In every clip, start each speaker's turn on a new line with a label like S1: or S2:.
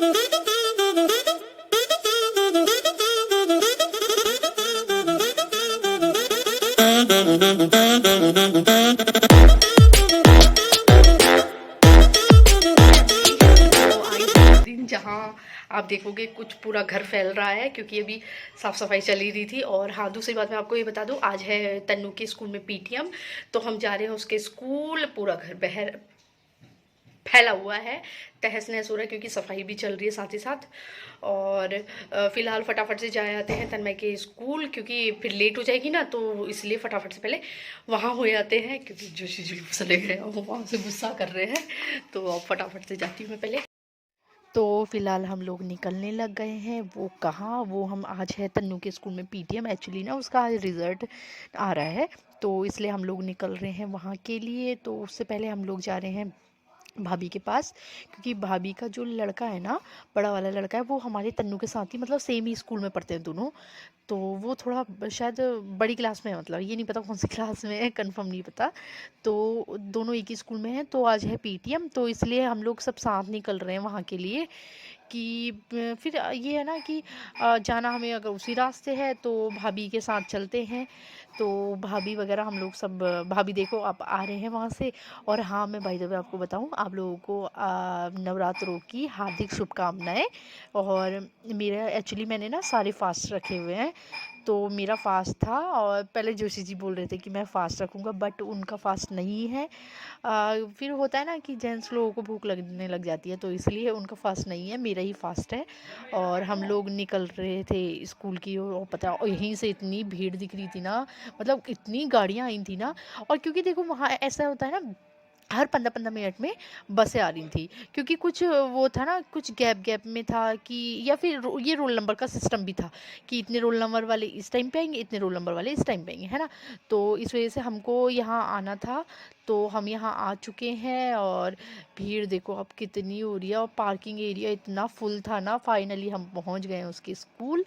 S1: जहाँ आप देखोगे कुछ पूरा घर फैल रहा है क्योंकि अभी साफ़ सफाई चली रही थी। और हाँ, दूसरी बात मैं आपको ये बता दूँ, आज है तन्नू के स्कूल में पीटीएम, तो हम जा रहे हैं उसके स्कूल। पूरा घर बहर फैला हुआ है, तहस नहस हो रहा है क्योंकि सफाई भी चल रही है साथ ही साथ। और फिलहाल फटाफट से जा आते हैं तन्मय के स्कूल, क्योंकि फिर लेट हो जाएगी ना, तो इसलिए फटाफट से पहले वहाँ हो जाते हैं, क्योंकि जोशी जी चले गए वो वहाँ से गुस्सा कर रहे हैं। तो अब फटाफट से जाती हूँ मैं पहले। तो फिलहाल हम लोग निकलने लग गए हैं। वो कहाँ, वो हम आज है तन्नू के स्कूल में पीटीएम। एक्चुअली ना उसका आज रिज़ल्ट आ रहा है, तो इसलिए हम लोग निकल रहे हैं वहाँ के लिए। तो उससे पहले हम लोग जा रहे हैं भाभी के पास, क्योंकि भाभी का जो लड़का है ना, बड़ा वाला लड़का है, वो हमारे तन्नू के साथ ही मतलब सेम ही स्कूल में पढ़ते हैं दोनों। तो वो थोड़ा शायद बड़ी क्लास में है, मतलब ये नहीं पता कौन सी क्लास में है, कंफर्म नहीं पता। तो दोनों एक ही स्कूल में हैं। तो आज है पीटीएम, तो इसलिए हम लोग सब साथ निकल रहे हैं वहाँ के लिए। कि फिर ये है ना कि जाना हमें अगर उसी रास्ते है तो भाभी के साथ चलते हैं। तो भाभी वगैरह हम लोग सब, भाभी देखो आप आ रहे हैं वहाँ से। और हाँ, मैं बाय द वे आपको बताऊँ, आप लोगों को नवरात्रों की हार्दिक शुभकामनाएं। और मेरा एक्चुअली मैंने ना सारे फास्ट रखे हुए हैं। तो मेरा फास्ट था, और पहले जोशी जी बोल रहे थे कि मैं फ़ास्ट रखूँगा, बट उनका फ़ास्ट नहीं है। फिर होता है ना कि जेंट्स लोगों को भूख लगने लग जाती है, तो इसलिए उनका फ़ास्ट नहीं है, मेरा ही फ़ास्ट है। और हम लोग निकल रहे थे स्कूल की ओर, और पता और यहीं से इतनी भीड़ दिख रही थी ना, मतलब इतनी गाड़ियाँ आई थी ना। और क्योंकि देखो वहाँ ऐसा होता है ना, हर 15-15 मिनट में बसें आ रही थी, क्योंकि कुछ वो था ना, कुछ गैप में था कि, या फिर ये रोल नंबर का सिस्टम भी था कि इतने रोल नंबर वाले इस टाइम पे आएंगे, इतने रोल नंबर वाले इस टाइम पे आएंगे, है ना। तो इस वजह से हमको यहाँ आना था। तो हम यहाँ आ चुके हैं, और भीड़ देखो अब कितनी हो रही है, और पार्किंग एरिया इतना फुल था ना। फाइनली हम पहुँच गए हैं उसके स्कूल।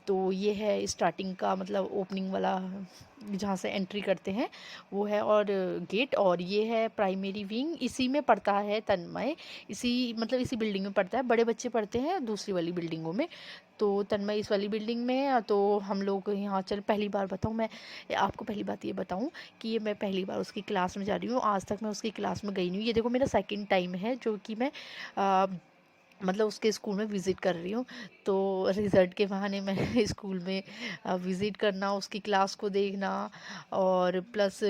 S1: तो ये है स्टार्टिंग का, मतलब ओपनिंग वाला, जहाँ से एंट्री करते हैं वो है, और गेट। और ये है प्राइमरी विंग, इसी में पढ़ता है तन्मय। इसी मतलब इसी बिल्डिंग में पढ़ता है। बड़े बच्चे पढ़ते हैं दूसरी वाली बिल्डिंगों में, तो तन्मय इस वाली बिल्डिंग में है। तो हम लोग यहाँ चल, पहली बार बताऊँ मैं आपको, पहली बात ये बताऊँ कि ये मैं पहली बार उसकी क्लास में जा रही हूँ। आज तक मैं उसकी क्लास में गई नहीं हूँ। ये देखो मेरा सेकंड टाइम है जो कि मैं मतलब उसके स्कूल में विज़िट कर रही हूँ। तो रिज़ल्ट के बहाने मैं स्कूल में विज़िट करना, उसकी क्लास को देखना, और प्लस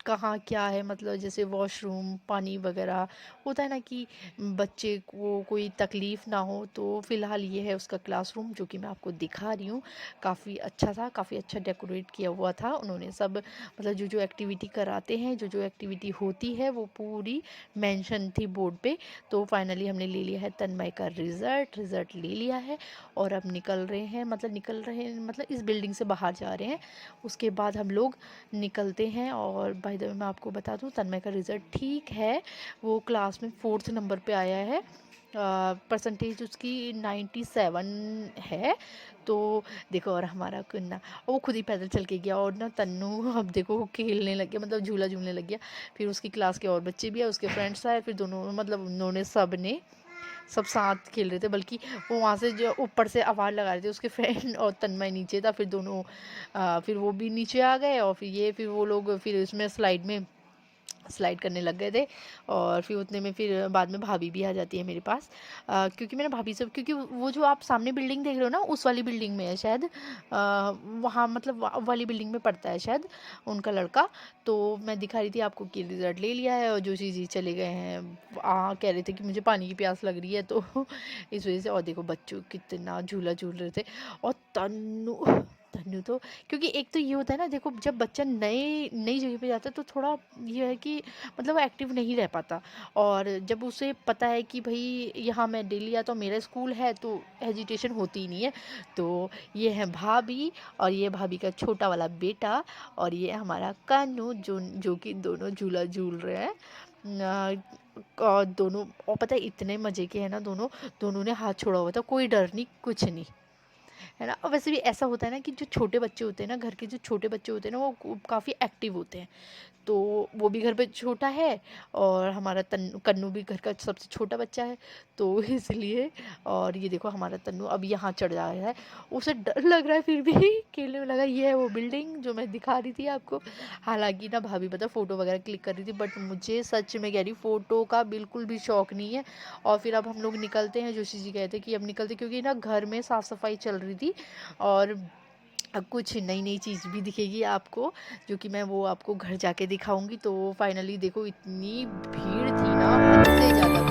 S1: कहाँ क्या है, मतलब जैसे वॉशरूम, पानी वगैरह होता है ना कि बच्चे को कोई तकलीफ़ ना हो। तो फ़िलहाल ये है उसका क्लासरूम, जो कि मैं आपको दिखा रही हूँ। काफ़ी अच्छा था, काफ़ी अच्छा डेकोरेट किया हुआ था उन्होंने सब, मतलब जो जो एक्टिविटी कराते हैं, जो जो एक्टिविटी होती है, वो पूरी मेंशन थी बोर्ड पे। तो फाइनली हमने ले लिया है तन्मय का रिज़ल्ट ले लिया है। और अब निकल रहे हैं, मतलब इस बिल्डिंग से बाहर जा रहे हैं। उसके बाद हम लोग निकलते हैं। और बाय द वे मैं आपको बता दूं, तन्मय का रिज़ल्ट ठीक है, वो क्लास में 4th नंबर पे आया है। परसेंटेज उसकी 97 है। तो देखो, और हमारा कुन्ना, वो खुद ही पैदल चल के गया, और ना तन्नू अब देखो वो खेलने लग गया, मतलब झूला झूलने लग गया। फिर उसकी क्लास के और बच्चे भी आए, उसके फ्रेंड्स आए, फिर दोनों मतलब उन्होंने सब साथ खेल रहे थे। बल्कि वो वहाँ से जो ऊपर से आवाज़ लगा रहे थे, उसके फ्रेंड और तन्मय नीचे था। फिर दोनों फिर वो भी नीचे आ गए, और फिर वो लोग फिर इसमें स्लाइड करने लग गए थे। और फिर उतने में फिर बाद में भाभी भी आ जाती है मेरे पास। क्योंकि मैंने भाभी से, क्योंकि वो जो आप सामने बिल्डिंग देख रहे हो ना, उस वाली बिल्डिंग में है शायद, वहाँ मतलब वाली बिल्डिंग में पढ़ता है शायद उनका लड़का। तो मैं दिखा रही थी आपको कि रिज़ल्ट ले लिया है, और जोशी जी चले गए हैं। कह रहे थे कि मुझे पानी की प्यास लग रही है, तो इस वजह से। और देखो बच्चों कितना झूला झूल रहे थे। और तन्नू तन्नू तो, क्योंकि एक तो ये होता है ना, देखो जब बच्चा नई नई जगह पे जाता है, तो थोड़ा ये है कि मतलब वो एक्टिव नहीं रह पाता। और जब उसे पता है कि भाई यहाँ मैं डेली आता हूँ, मेरा स्कूल है, तो हेजिटेशन होती ही नहीं है। तो ये है भाभी, और ये भाभी का छोटा वाला बेटा, और ये हमारा कानू, जो कि दोनों झूला झूल रहे हैं। और दोनों, और पता है इतने मज़े के हैं ना, दोनों ने हाथ छोड़ा हुआ था, कोई डर नहीं, कुछ नहीं। है ना। और वैसे भी ऐसा होता है ना कि जो छोटे बच्चे होते हैं ना, घर के जो छोटे बच्चे होते हैं ना, वो काफ़ी एक्टिव होते हैं। तो वो भी घर पे छोटा है और हमारा कन्नू भी घर का सबसे छोटा बच्चा है, तो इसलिए। और ये देखो हमारा तन्नू अब यहाँ चढ़ जा रहा है, उसे डर लग रहा है फिर भी खेलने में लगा। ये है वो बिल्डिंग जो मैं दिखा रही थी आपको। हालांकि ना भाभी पता फ़ोटो वगैरह क्लिक कर रही थी, बट मुझे सच में कह रही फ़ोटो का बिल्कुल भी शौक नहीं है। और फिर अब हम लोग निकलते हैं, जोशी जी कहते कि अब निकलते, क्योंकि ना घर में साफ़ सफाई चल रही थी और अब कुछ नई नई चीज़ भी दिखेगी आपको, जो कि मैं वो आपको घर जाके दिखाऊंगी। तो फाइनली देखो इतनी भीड़ थी ना, हद से ज़्यादा